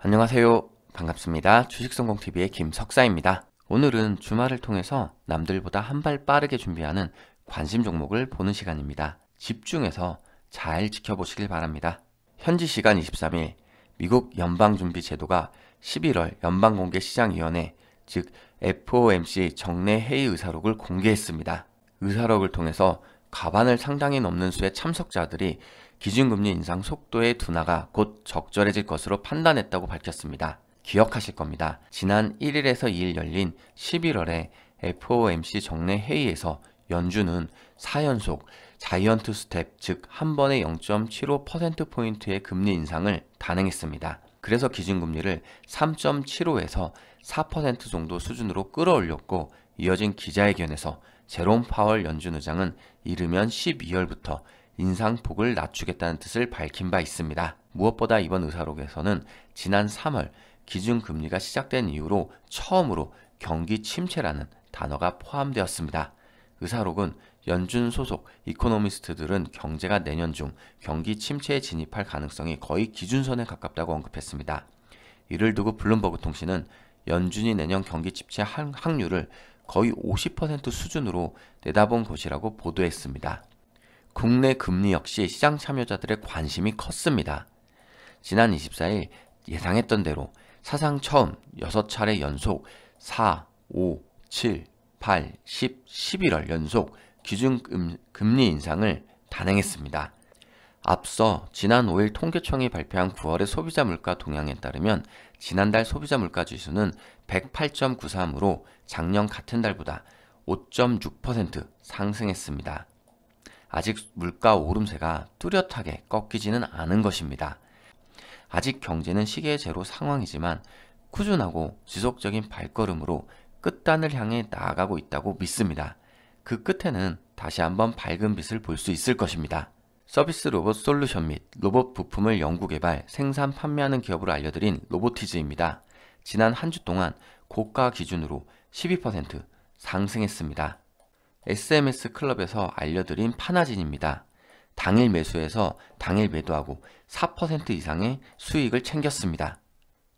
안녕하세요. 반갑습니다. 주식성공TV의 김석사입니다. 오늘은 주말을 통해서 남들보다 한 발 빠르게 준비하는 관심 종목을 보는 시간입니다. 집중해서 잘 지켜보시길 바랍니다. 현지 시간 23일 미국 연방준비제도가 11월 연방공개시장위원회 즉 FOMC 정례 회의 의사록을 공개했습니다. 의사록을 통해서 과반을 상당히 넘는 수의 참석자들이 기준금리 인상 속도의 둔화가 곧 적절해질 것으로 판단했다고 밝혔습니다. 기억하실 겁니다. 지난 1일에서 2일 열린 11월에 FOMC 정례 회의에서 연준은 4연속 자이언트 스텝 즉 한 번에 0.75%포인트의 금리 인상을 단행했습니다. 그래서 기준금리를 3.75에서 4% 정도 수준으로 끌어올렸고 이어진 기자회견에서 제롬 파월 연준 의장은 이르면 12월부터 인상폭을 낮추겠다는 뜻을 밝힌 바 있습니다. 무엇보다 이번 의사록에서는 지난 3월 기준금리가 시작된 이후로 처음으로 경기 침체라는 단어가 포함되었습니다. 의사록은 연준 소속 이코노미스트들은 경제가 내년 중 경기 침체에 진입할 가능성이 거의 기준선에 가깝다고 언급했습니다. 이를 두고 블룸버그 통신은 연준이 내년 경기 침체 확률을 거의 50% 수준으로 내다본 것이라고 보도했습니다. 국내 금리 역시 시장 참여자들의 관심이 컸습니다. 지난 24일 예상했던 대로 사상 처음 6차례 연속 4, 5, 7, 8, 10, 11월 연속 기준금리 인상을 단행했습니다. 앞서 지난 5일 통계청이 발표한 9월의 소비자 물가 동향에 따르면 지난달 소비자 물가 지수는 108.93으로 작년 같은 달보다 5.6% 상승했습니다. 아직 물가 오름세가 뚜렷하게 꺾이지는 않은 것입니다. 아직 경제는 시계 제로 상황이지만 꾸준하고 지속적인 발걸음으로 끝단을 향해 나아가고 있다고 믿습니다. 그 끝에는 다시 한번 밝은 빛을 볼 수 있을 것입니다. 서비스 로봇 솔루션 및 로봇 부품을 연구개발, 생산, 판매하는 기업으로 알려드린 로보티즈입니다. 지난 한 주 동안 고가 기준으로 12% 상승했습니다. SMS 클럽에서 알려드린 파나진입니다. 당일 매수해서 당일 매도하고 4% 이상의 수익을 챙겼습니다.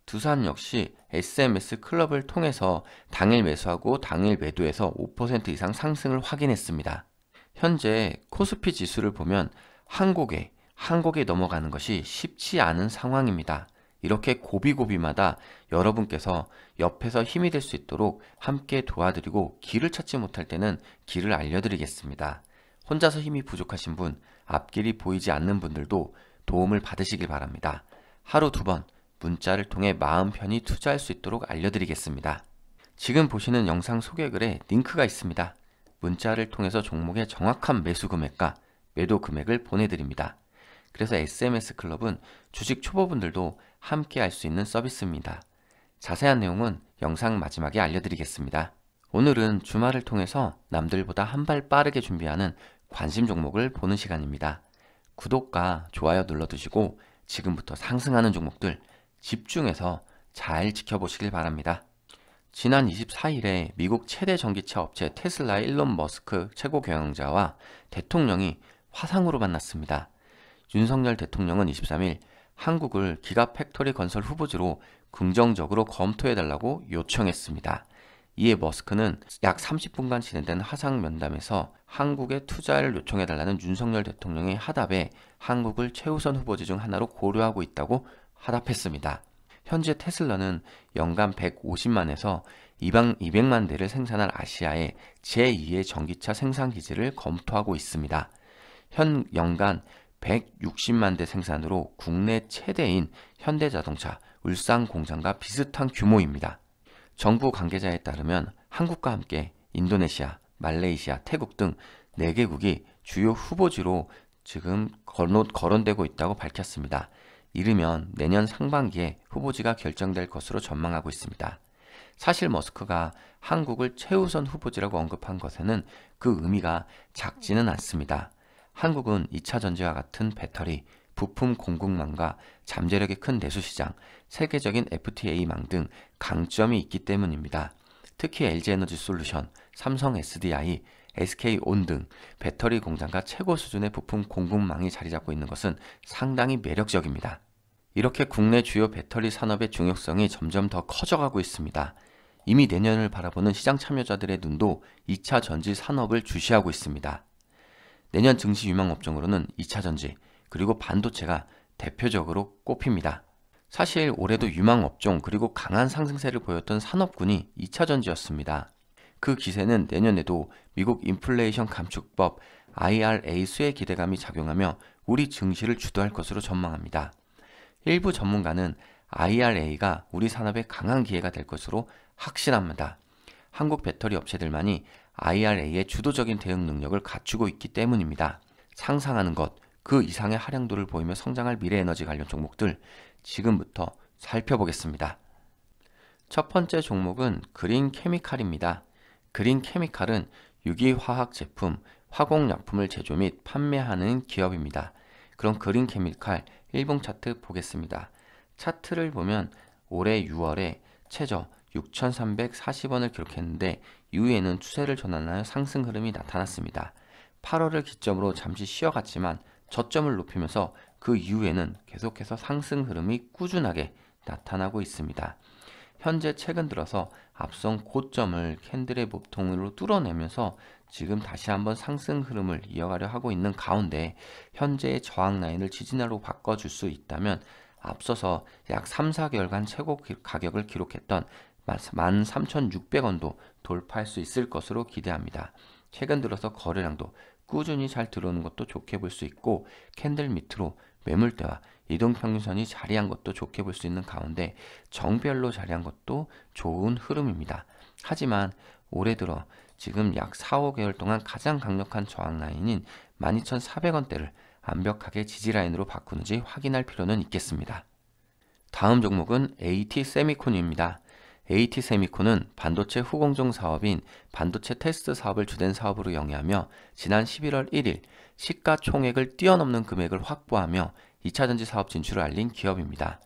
두산 역시 SMS 클럽을 통해서 당일 매수하고 당일 매도해서 5% 이상 상승을 확인했습니다. 현재 코스피 지수를 보면 한국에 넘어가는 것이 쉽지 않은 상황입니다. 이렇게 고비고비마다 여러분께서 옆에서 힘이 될 수 있도록 함께 도와드리고 길을 찾지 못할 때는 길을 알려드리겠습니다. 혼자서 힘이 부족하신 분, 앞길이 보이지 않는 분들도 도움을 받으시길 바랍니다. 하루 2번 문자를 통해 마음 편히 투자할 수 있도록 알려드리겠습니다. 지금 보시는 영상 소개글에 링크가 있습니다. 문자를 통해서 종목의 정확한 매수 금액과 매도 금액을 보내드립니다. 그래서 SMS 클럽은 주식 초보분들도 함께 할 수 있는 서비스입니다. 자세한 내용은 영상 마지막에 알려드리겠습니다. 오늘은 주말을 통해서 남들보다 한 발 빠르게 준비하는 관심 종목을 보는 시간입니다. 구독과 좋아요 눌러두시고 지금부터 상승하는 종목들 집중해서 잘 지켜보시길 바랍니다. 지난 24일에 미국 최대 전기차 업체 테슬라의 일론 머스크 최고 경영자와 대통령이 화상으로 만났습니다. 윤석열 대통령은 23일 한국을 기가팩토리 건설 후보지로 긍정적으로 검토해달라고 요청했습니다. 이에 머스크는 약 30분간 진행된 화상 면담에서 한국에 투자를 요청해달라는 윤석열 대통령의 하답에 한국을 최우선 후보지 중 하나로 고려하고 있다고 하답했습니다. 현재 테슬라는 연간 150만에서 200만 대를 생산할 아시아의 제2의 전기차 생산 기지를 검토하고 있습니다. 현 연간 160만 대 생산으로 국내 최대인 현대자동차 울산 공장과 비슷한 규모입니다. 정부 관계자에 따르면 한국과 함께 인도네시아, 말레이시아, 태국 등 4개국이 주요 후보지로 지금 거론되고 있다고 밝혔습니다. 이르면 내년 상반기에 후보지가 결정될 것으로 전망하고 있습니다. 사실 머스크가 한국을 최우선 후보지라고 언급한 것에는 그 의미가 작지는 않습니다. 한국은 2차 전지와 같은 배터리, 부품 공급망과 잠재력이 큰 내수시장, 세계적인 FTA망 등 강점이 있기 때문입니다. 특히 LG에너지솔루션, 삼성 SDI, SK온 등 배터리 공장과 최고 수준의 부품 공급망이 자리 잡고 있는 것은 상당히 매력적입니다. 이렇게 국내 주요 배터리 산업의 중요성이 점점 더 커져가고 있습니다. 이미 내년을 바라보는 시장 참여자들의 눈도 2차 전지 산업을 주시하고 있습니다. 내년 증시 유망 업종으로는 2차 전지, 그리고 반도체가 대표적으로 꼽힙니다. 사실 올해도 유망 업종 그리고 강한 상승세를 보였던 산업군이 2차 전지였습니다. 그 기세는 내년에도 미국 인플레이션 감축법 IRA 수혜 기대감이 작용하며 우리 증시를 주도할 것으로 전망합니다. 일부 전문가는 IRA가 우리 산업에 강한 기회가 될 것으로 확신합니다. 한국 배터리 업체들만이 IRA의 주도적인 대응 능력을 갖추고 있기 때문입니다. 상상하는 것, 그 이상의 할양도를 보이며 성장할 미래에너지 관련 종목들 지금부터 살펴보겠습니다. 첫 번째 종목은 그린 케미칼입니다. 그린 케미칼은 유기화학 제품, 화공약품을 제조 및 판매하는 기업입니다. 그럼 그린 케미칼 일봉 차트 보겠습니다. 차트를 보면 올해 6월에 최저 6,340원을 기록했는데 이후에는 추세를 전환하여 상승 흐름이 나타났습니다. 8월을 기점으로 잠시 쉬어갔지만 저점을 높이면서 그 이후에는 계속해서 상승 흐름이 꾸준하게 나타나고 있습니다. 현재 최근 들어서 앞선 고점을 캔들의 모통으로 뚫어내면서 지금 다시 한번 상승 흐름을 이어가려 하고 있는 가운데 현재의 저항 라인을 지지나로 바꿔줄 수 있다면 앞서서 약 3, 4개월간 최고 가격을 기록했던 13,600원도 돌파할 수 있을 것으로 기대합니다. 최근 들어서 거래량도 꾸준히 잘 들어오는 것도 좋게 볼 수 있고 캔들 밑으로 매물대와 이동평균선이 자리한 것도 좋게 볼 수 있는 가운데 정별로 자리한 것도 좋은 흐름입니다. 하지만 올해 들어 지금 약 4, 5개월 동안 가장 강력한 저항 라인인 12,400원대를 완벽하게 지지라인으로 바꾸는지 확인할 필요는 있겠습니다. 다음 종목은 AT세미콘입니다. AT세미콘은 반도체 후공정 사업인 반도체 테스트 사업을 주된 사업으로 영위하며 지난 11월 1일 시가총액을 뛰어넘는 금액을 확보하며 2차 전지 사업 진출을 알린 기업입니다.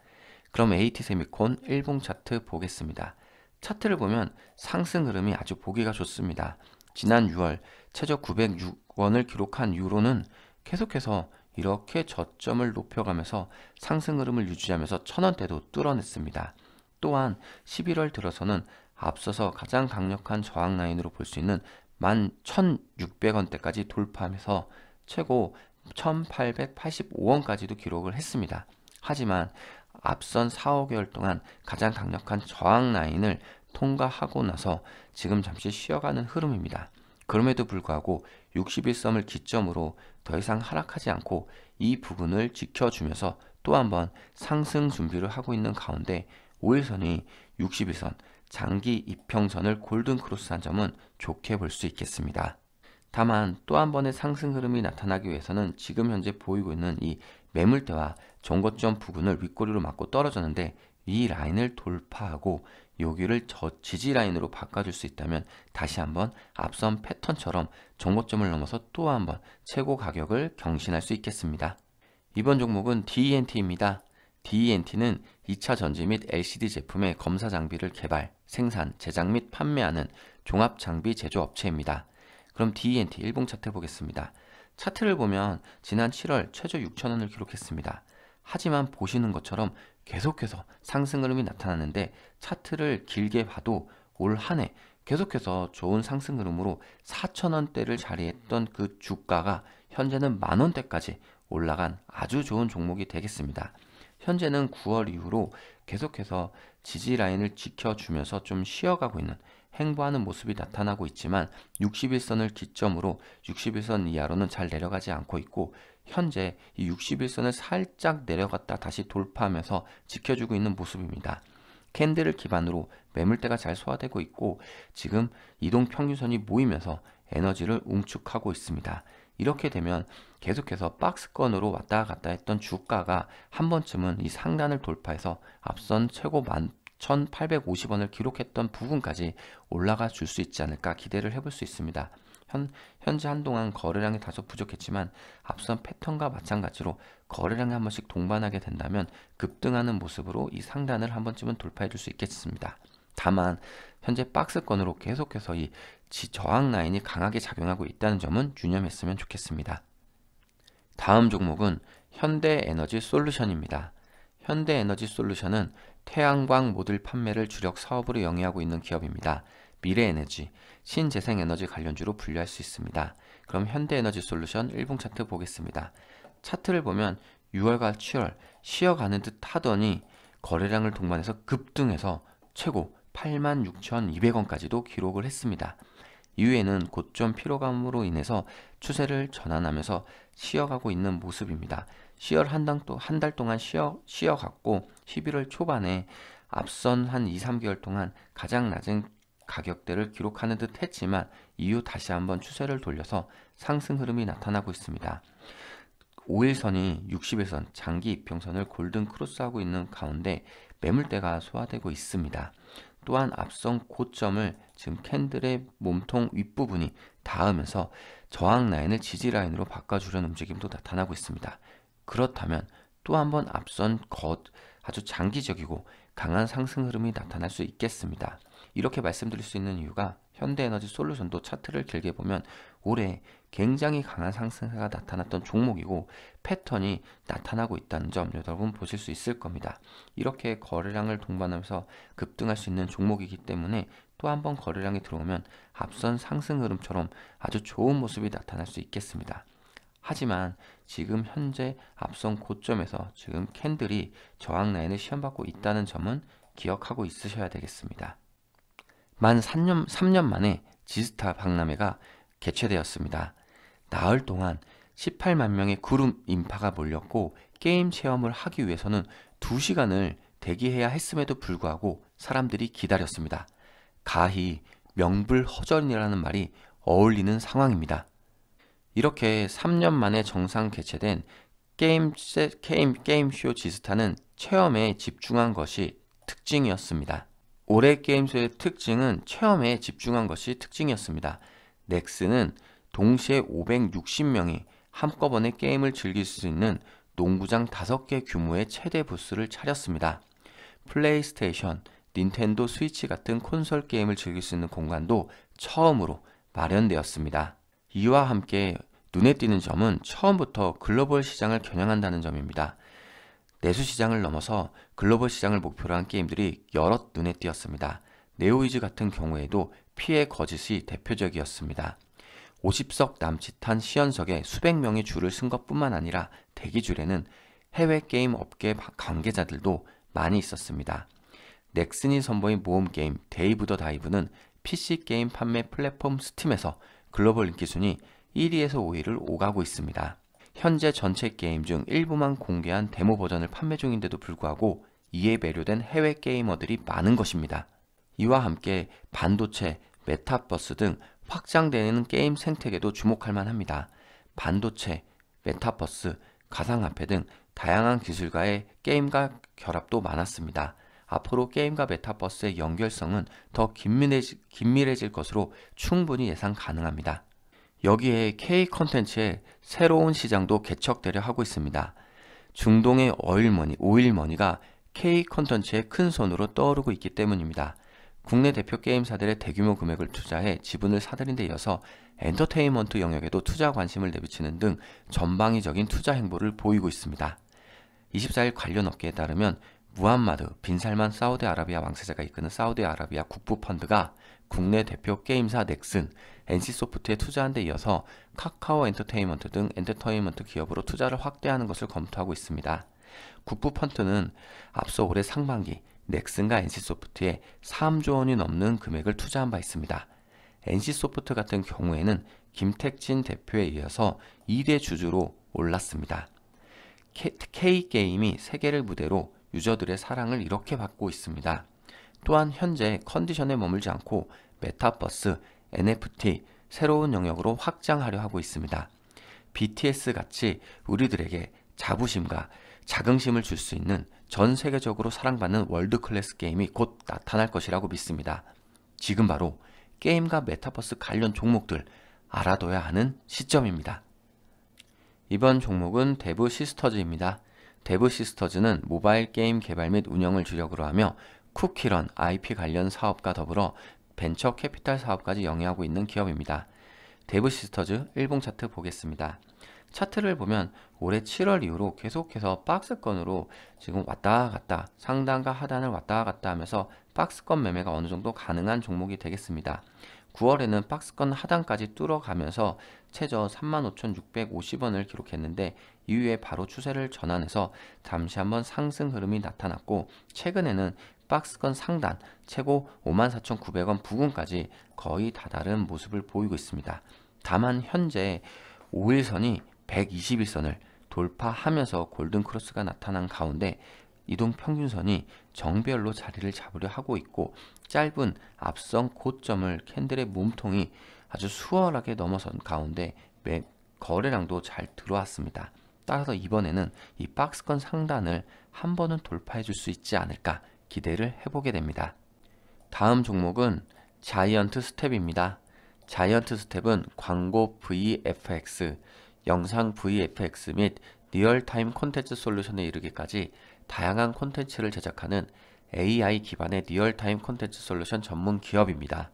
그럼 AT세미콘 일봉 차트 보겠습니다. 차트를 보면 상승 흐름이 아주 보기가 좋습니다. 지난 6월 최저 906원을 기록한 이후로는 계속해서 이렇게 저점을 높여가면서 상승 흐름을 유지하면서 1000원대도 뚫어냈습니다. 또한 11월 들어서는 앞서서 가장 강력한 저항 라인으로 볼 수 있는 11,600원대까지 돌파하면서 최고 1,885원까지도 기록을 했습니다. 하지만 앞선 4, 5개월 동안 가장 강력한 저항 라인을 통과하고 나서 지금 잠시 쉬어가는 흐름입니다. 그럼에도 불구하고 61선을 기점으로 더 이상 하락하지 않고 이 부분을 지켜주면서 또 한번 상승 준비를 하고 있는 가운데 5일선이 61선 장기 이평선을 골든 크로스한 점은 좋게 볼 수 있겠습니다. 다만 또 한 번의 상승 흐름이 나타나기 위해서는 지금 현재 보이고 있는 이 매물대와 정고점 부근을 윗꼬리로 맞고 떨어졌는데 이 라인을 돌파하고 여기를 저 지지 라인으로 바꿔줄 수 있다면 다시 한번 앞선 패턴처럼 정고점을 넘어서 또 한번 최고 가격을 경신할 수 있겠습니다. 이번 종목은 DENT입니다. DENT는 2차 전지 및 LCD 제품의 검사 장비를 개발, 생산, 제작 및 판매하는 종합 장비 제조 업체입니다. 그럼 DENT 일봉 차트 보겠습니다. 차트를 보면 지난 7월 최저 6,000원을 기록했습니다. 하지만 보시는 것처럼 계속해서 상승 흐름이 나타나는데 차트를 길게 봐도 올 한 해 계속해서 좋은 상승 흐름으로 4,000원대를 자리했던 그 주가가 현재는 만원대까지 올라간 아주 좋은 종목이 되겠습니다. 현재는 9월 이후로 계속해서 지지 라인을 지켜주면서 좀 쉬어가고 있는 행보하는 모습이 나타나고 있지만 61선을 기점으로 61선 이하로는 잘 내려가지 않고 있고 현재 이 61선을 살짝 내려갔다 다시 돌파하면서 지켜주고 있는 모습입니다. 캔들을 기반으로 매물대가 잘 소화되고 있고 지금 이동평균선이 모이면서 에너지를 응축하고 있습니다. 이렇게 되면 계속해서 박스권으로 왔다 갔다 했던 주가가 한 번쯤은 이 상단을 돌파해서 앞선 최고 11,850원을 기록했던 부분까지 올라가 줄 수 있지 않을까 기대를 해볼 수 있습니다. 현재 한동안 거래량이 다소 부족했지만 앞선 패턴과 마찬가지로 거래량이 한 번씩 동반하게 된다면 급등하는 모습으로 이 상단을 한 번쯤은 돌파해 줄 수 있겠습니다. 다만 현재 박스권으로 계속해서 이 저항 라인이 강하게 작용하고 있다는 점은 유념했으면 좋겠습니다. 다음 종목은 현대에너지 솔루션입니다. 현대에너지솔루션은 태양광 모듈 판매를 주력 사업으로 영위하고 있는 기업입니다. 미래에너지, 신재생에너지 관련주로 분류할 수 있습니다. 그럼 현대에너지솔루션 일봉 차트 보겠습니다. 차트를 보면 6월과 7월 쉬어가는 듯 하더니 거래량을 동반해서 급등해서 최고 86,200원까지도 기록을 했습니다. 이후에는 고점 피로감으로 인해서 추세를 전환하면서 쉬어가고 있는 모습입니다. 10월 한 달 동안 쉬어갔고 11월 초반에 앞선 한 2, 3개월 동안 가장 낮은 가격대를 기록하는 듯 했지만 이후 다시 한번 추세를 돌려서 상승 흐름이 나타나고 있습니다. 5일선이 60일선 장기 이평선을 골든 크로스하고 있는 가운데 매물대가 소화되고 있습니다. 또한 앞선 고점을 지금 캔들의 몸통 윗부분이 닿으면서 저항 라인을 지지 라인으로 바꿔주려는 움직임도 나타나고 있습니다. 그렇다면 또 한번 앞선 아주 장기적이고 강한 상승 흐름이 나타날 수 있겠습니다. 이렇게 말씀드릴 수 있는 이유가 현대에너지솔루션도 차트를 길게 보면 올해 굉장히 강한 상승세가 나타났던 종목이고 패턴이 나타나고 있다는 점 여러분 보실 수 있을 겁니다. 이렇게 거래량을 동반하면서 급등할 수 있는 종목이기 때문에 또 한번 거래량이 들어오면 앞선 상승 흐름처럼 아주 좋은 모습이 나타날 수 있겠습니다. 하지만 지금 현재 앞선 고점에서 지금 캔들이 저항 라인을 시험받고 있다는 점은 기억하고 있으셔야 되겠습니다. 만 3년 만에 지스타 박람회가 개최되었습니다. 나흘 동안 18만 명의 그룹 인파가 몰렸고 게임 체험을 하기 위해서는 2시간을 대기해야 했음에도 불구하고 사람들이 기다렸습니다. 가히 명불허전이라는 말이 어울리는 상황입니다. 이렇게 3년 만에 정상 개최된 게임쇼 지스타는 체험에 집중한 것이 특징이었습니다. 올해 게임쇼의 특징은 체험에 집중한 것이 특징이었습니다. 넥슨은 동시에 560명이 한꺼번에 게임을 즐길 수 있는 농구장 5개 규모의 최대 부스를 차렸습니다. 플레이스테이션, 닌텐도 스위치 같은 콘솔 게임을 즐길 수 있는 공간도 처음으로 마련되었습니다. 이와 함께 눈에 띄는 점은 처음부터 글로벌 시장을 겨냥한다는 점입니다. 내수 시장을 넘어서 글로벌 시장을 목표로 한 게임들이 여럿 눈에 띄었습니다. 네오이즈 같은 경우에도 피해 거짓이 대표적이었습니다. 50석 남짓한 시연석에 수백 명이 줄을 쓴 것뿐만 아니라 대기줄에는 해외 게임 업계 관계자들도 많이 있었습니다. 넥슨이 선보인 모험 게임 데이브 더 다이브는 PC 게임 판매 플랫폼 스팀에서 글로벌 인기 순위 1위에서 5위를 오가고 있습니다. 현재 전체 게임 중 일부만 공개한 데모 버전을 판매 중인데도 불구하고 이에 매료된 해외 게이머들이 많은 것입니다. 이와 함께 반도체, 메타버스 등 확장되는 게임 생태계도 주목할 만합니다. 반도체, 메타버스, 가상화폐 등 다양한 기술과의 게임과 결합도 많았습니다. 앞으로 게임과 메타버스의 연결성은 더 긴밀해질 것으로 충분히 예상 가능합니다. 여기에 K 컨텐츠의 새로운 시장도 개척되려 하고 있습니다. 중동의 오일머니가 K 컨텐츠의 큰 손으로 떠오르고 있기 때문입니다. 국내 대표 게임사들의 대규모 금액을 투자해 지분을 사들인 데 이어서 엔터테인먼트 영역에도 투자 관심을 내비치는 등 전방위적인 투자 행보를 보이고 있습니다. 24일 관련 업계에 따르면 무함마드 빈 살만 사우디아라비아 왕세자가 이끄는 사우디아라비아 국부펀드가 국내 대표 게임사 넥슨, NC소프트에 투자한 데 이어서 카카오 엔터테인먼트 등 엔터테인먼트 기업으로 투자를 확대하는 것을 검토하고 있습니다. 국부펀드는 앞서 올해 상반기 넥슨과 NC소프트에 3조 원이 넘는 금액을 투자한 바 있습니다. NC소프트 같은 경우에는 김택진 대표에 이어서 2대 주주로 올랐습니다. K게임이 세계를 무대로 유저들의 사랑을 이렇게 받고 있습니다. 또한 현재 컨디션에 머물지 않고 메타버스, NFT, 새로운 영역으로 확장하려 하고 있습니다. BTS 같이 우리들에게 자부심과 자긍심을 줄 수 있는 전 세계적으로 사랑받는 월드클래스 게임이 곧 나타날 것이라고 믿습니다. 지금 바로 게임과 메타버스 관련 종목들 알아둬야 하는 시점입니다. 이번 종목은 데브 시스터즈입니다. 데브 시스터즈는 모바일 게임 개발 및 운영을 주력으로 하며 쿠키런, IP 관련 사업과 더불어 벤처 캐피탈 사업까지 영위하고 있는 기업입니다. 데브 시스터즈 일봉 차트 보겠습니다. 차트를 보면 올해 7월 이후로 계속해서 박스권으로 지금 왔다 갔다 상단과 하단을 왔다 갔다 하면서 박스권 매매가 어느 정도 가능한 종목이 되겠습니다. 9월에는 박스권 하단까지 뚫어가면서 최저 35,650원을 기록했는데 이후에 바로 추세를 전환해서 잠시 한번 상승 흐름이 나타났고 최근에는 박스권 상단 최고 54,900원 부근까지 거의 다다른 모습을 보이고 있습니다. 다만 현재 5일선이 121선을 돌파하면서 골든크로스가 나타난 가운데 이동평균선이 정별로 자리를 잡으려 하고 있고 짧은 앞선 고점을 캔들의 몸통이 아주 수월하게 넘어선 가운데 거래량도 잘 들어왔습니다. 따라서 이번에는 이 박스권 상단을 한 번은 돌파해 줄 수 있지 않을까 기대를 해보게 됩니다. 다음 종목은 자이언트 스텝입니다. 자이언트 스텝은 광고 VFX, 영상 VFX 및 리얼타임 콘텐츠 솔루션에 이르기까지 다양한 콘텐츠를 제작하는 AI 기반의 리얼타임 콘텐츠 솔루션 전문 기업입니다.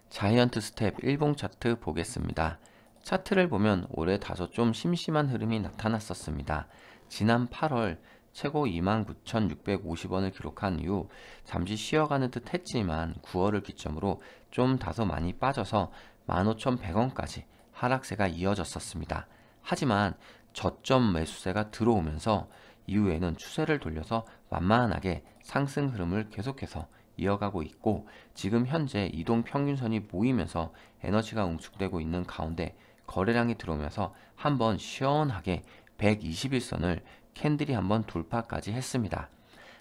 자이언트 스텝 일봉 차트 보겠습니다. 차트를 보면 올해 다소 좀 심심한 흐름이 나타났었습니다. 지난 8월 최고 29,650원을 기록한 이후 잠시 쉬어가는 듯 했지만 9월을 기점으로 좀 다소 많이 빠져서 15,100원까지 하락세가 이어졌었습니다. 하지만 저점 매수세가 들어오면서 이후에는 추세를 돌려서 완만하게 상승 흐름을 계속해서 이어가고 있고 지금 현재 이동평균선이 모이면서 에너지가 응축되고 있는 가운데 거래량이 들어오면서 한번 시원하게 121선을 캔들이 한번 돌파까지 했습니다.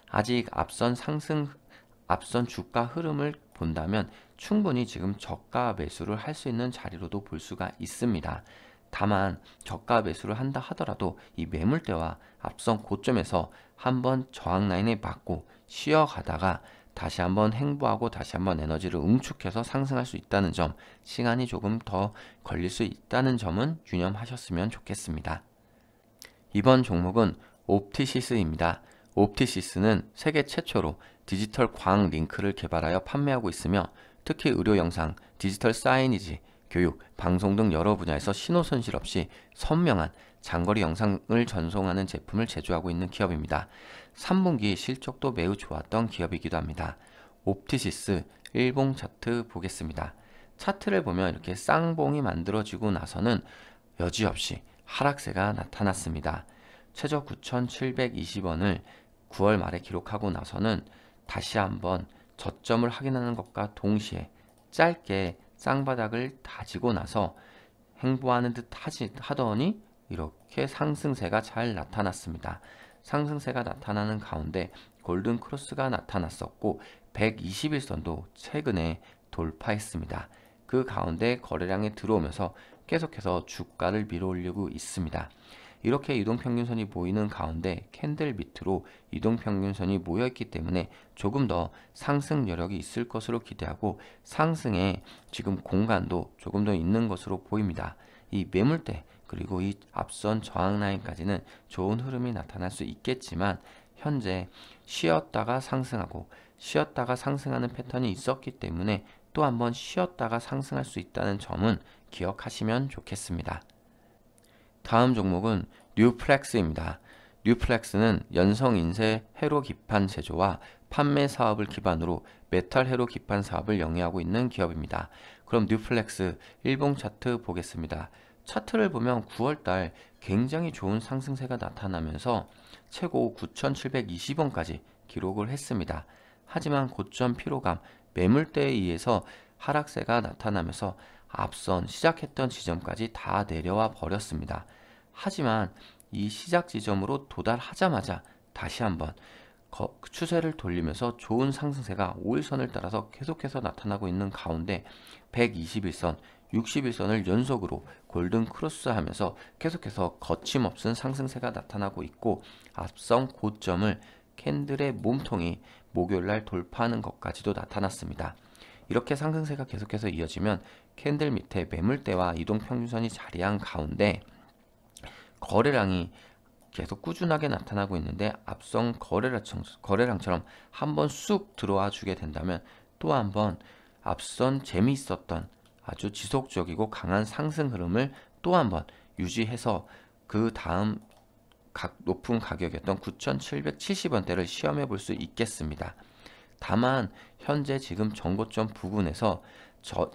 아직 앞선 주가 흐름을 본다면 충분히 지금 저가 매수를 할 수 있는 자리로도 볼 수가 있습니다. 다만 저가 매수를 한다 하더라도 이 매물대와 앞선 고점에서 한번 저항 라인에 맞고 쉬어가다가 다시 한번 행보하고 다시 한번 에너지를 응축해서 상승할 수 있다는 점, 시간이 조금 더 걸릴 수 있다는 점은 유념하셨으면 좋겠습니다. 이번 종목은 옵티시스입니다. 옵티시스는 세계 최초로 디지털 광 링크를 개발하여 판매하고 있으며 특히 의료 영상, 디지털 사이니지, 교육, 방송 등 여러 분야에서 신호 손실 없이 선명한 장거리 영상을 전송하는 제품을 제조하고 있는 기업입니다. 3분기 실적도 매우 좋았던 기업이기도 합니다. 옵티시스 일봉 차트 보겠습니다. 차트를 보면 이렇게 쌍봉이 만들어지고 나서는 여지없이 하락세가 나타났습니다. 최저 9,720원을 9월 말에 기록하고 나서는 다시 한번 저점을 확인하는 것과 동시에 짧게 쌍바닥을 다지고 나서 행보하는 듯 하더니 이렇게 상승세가 잘 나타났습니다. 상승세가 나타나는 가운데 골든크로스가 나타났었고 121선도 최근에 돌파했습니다. 그 가운데 거래량이 들어오면서 계속해서 주가를 밀어올리고 있습니다. 이렇게 이동평균선이 모이는 가운데 캔들 밑으로 이동평균선이 모여있기 때문에 조금 더 상승 여력이 있을 것으로 기대하고 상승에 지금 공간도 조금 더 있는 것으로 보입니다. 이 매물대 그리고 이 앞선 저항 라인까지는 좋은 흐름이 나타날 수 있겠지만 현재 쉬었다가 상승하고 쉬었다가 상승하는 패턴이 있었기 때문에 또 한번 쉬었다가 상승할 수 있다는 점은 기억하시면 좋겠습니다. 다음 종목은 뉴플렉스입니다. 뉴플렉스는 연성 인쇄 회로 기판 제조와 판매 사업을 기반으로 메탈 회로 기판 사업을 영위하고 있는 기업입니다. 그럼 뉴플렉스 일봉 차트 보겠습니다. 차트를 보면 9월달 굉장히 좋은 상승세가 나타나면서 최고 9,720원까지 기록을 했습니다. 하지만 고점 피로감, 매물대에 의해서 하락세가 나타나면서 앞선 시작했던 지점까지 다 내려와 버렸습니다. 하지만 이 시작 지점으로 도달하자마자 다시 한번 추세를 돌리면서 좋은 상승세가 5일선을 따라서 계속해서 나타나고 있는 가운데 121선, 61선을 연속으로 골든 크로스 하면서 계속해서 거침없은 상승세가 나타나고 있고 앞선 고점을 캔들의 몸통이 목요일날 돌파하는 것까지도 나타났습니다. 이렇게 상승세가 계속해서 이어지면 캔들 밑에 매물대와 이동평균선이 자리한 가운데 거래량이 계속 꾸준하게 나타나고 있는데 앞선 거래량처럼 한번 쑥 들어와 주게 된다면 또 한번 앞선 재미있었던 아주 지속적이고 강한 상승 흐름을 또 한번 유지해서 그 다음 높은 가격이었던 9,770원대를 시험해 볼 수 있겠습니다. 다만 현재 지금 정고점 부근에서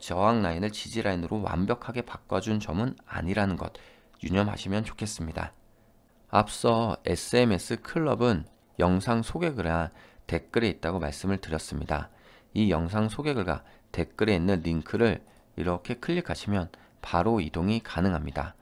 저항 라인을 지지 라인으로 완벽하게 바꿔준 점은 아니라는 것 유념하시면 좋겠습니다. 앞서 SMS 클럽은 영상 소개글과 댓글에 있다고 말씀을 드렸습니다. 이 영상 소개글과 댓글에 있는 링크를 이렇게 클릭하시면 바로 이동이 가능합니다.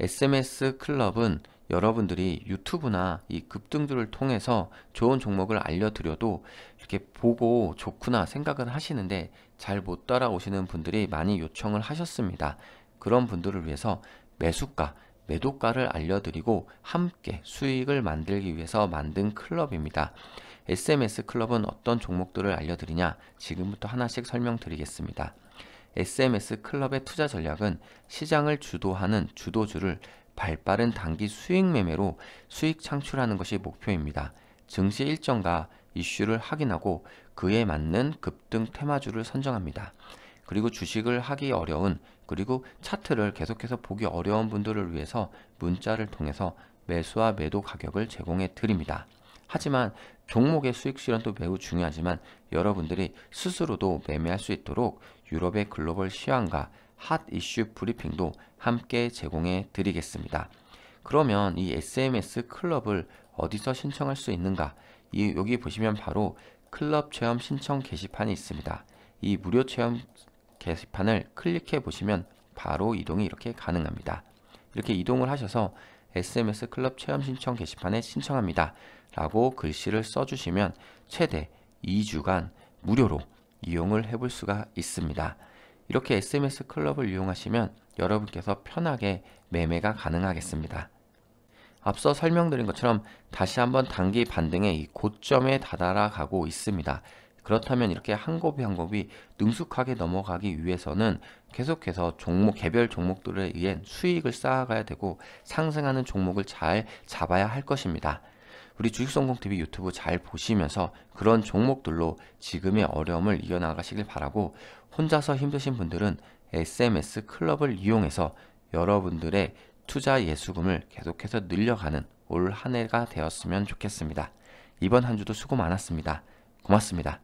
SMS 클럽은 여러분들이 유튜브나 이 급등주를 통해서 좋은 종목을 알려드려도 이렇게 보고 좋구나 생각을 하시는데 잘 못 따라오시는 분들이 많이 요청을 하셨습니다. 그런 분들을 위해서 매수가, 매도가를 알려드리고 함께 수익을 만들기 위해서 만든 클럽입니다. SMS 클럽은 어떤 종목들을 알려드리냐? 지금부터 하나씩 설명드리겠습니다. SMS 클럽의 투자 전략은 시장을 주도하는 주도주를 발빠른 단기 수익 매매로 수익 창출하는 것이 목표입니다. 증시 일정과 이슈를 확인하고 그에 맞는 급등 테마주를 선정합니다. 그리고 주식을 하기 어려운 그리고 차트를 계속해서 보기 어려운 분들을 위해서 문자를 통해서 매수와 매도 가격을 제공해 드립니다. 하지만 종목의 수익 실현도 매우 중요하지만 여러분들이 스스로도 매매할 수 있도록 유럽의 글로벌 시황과 핫 이슈 브리핑도 함께 제공해 드리겠습니다. 그러면 이 SMS 클럽을 어디서 신청할 수 있는가? 여기 보시면 바로 클럽 체험 신청 게시판이 있습니다. 이 무료 체험 게시판을 클릭해 보시면 바로 이동이 이렇게 가능합니다. 이렇게 이동을 하셔서 SMS 클럽 체험 신청 게시판에 신청합니다 라고 글씨를 써주시면 최대 2주간 무료로 이용을 해볼 수가 있습니다. 이렇게 SMS 클럽을 이용하시면 여러분께서 편하게 매매가 가능하겠습니다. 앞서 설명드린 것처럼 다시 한번 단기 반등의 이 고점에 다다라 가고 있습니다. 그렇다면 이렇게 한 곱이 한 곱이 능숙하게 넘어가기 위해서는 계속해서 개별 종목들에 의해 수익을 쌓아가야 되고 상승하는 종목을 잘 잡아야 할 것입니다. 우리 주식성공TV 유튜브 잘 보시면서 그런 종목들로 지금의 어려움을 이겨나가시길 바라고 혼자서 힘드신 분들은 SMS 클럽을 이용해서 여러분들의 투자 예수금을 계속해서 늘려가는 올 한 해가 되었으면 좋겠습니다. 이번 한 주도 수고 많았습니다. 고맙습니다.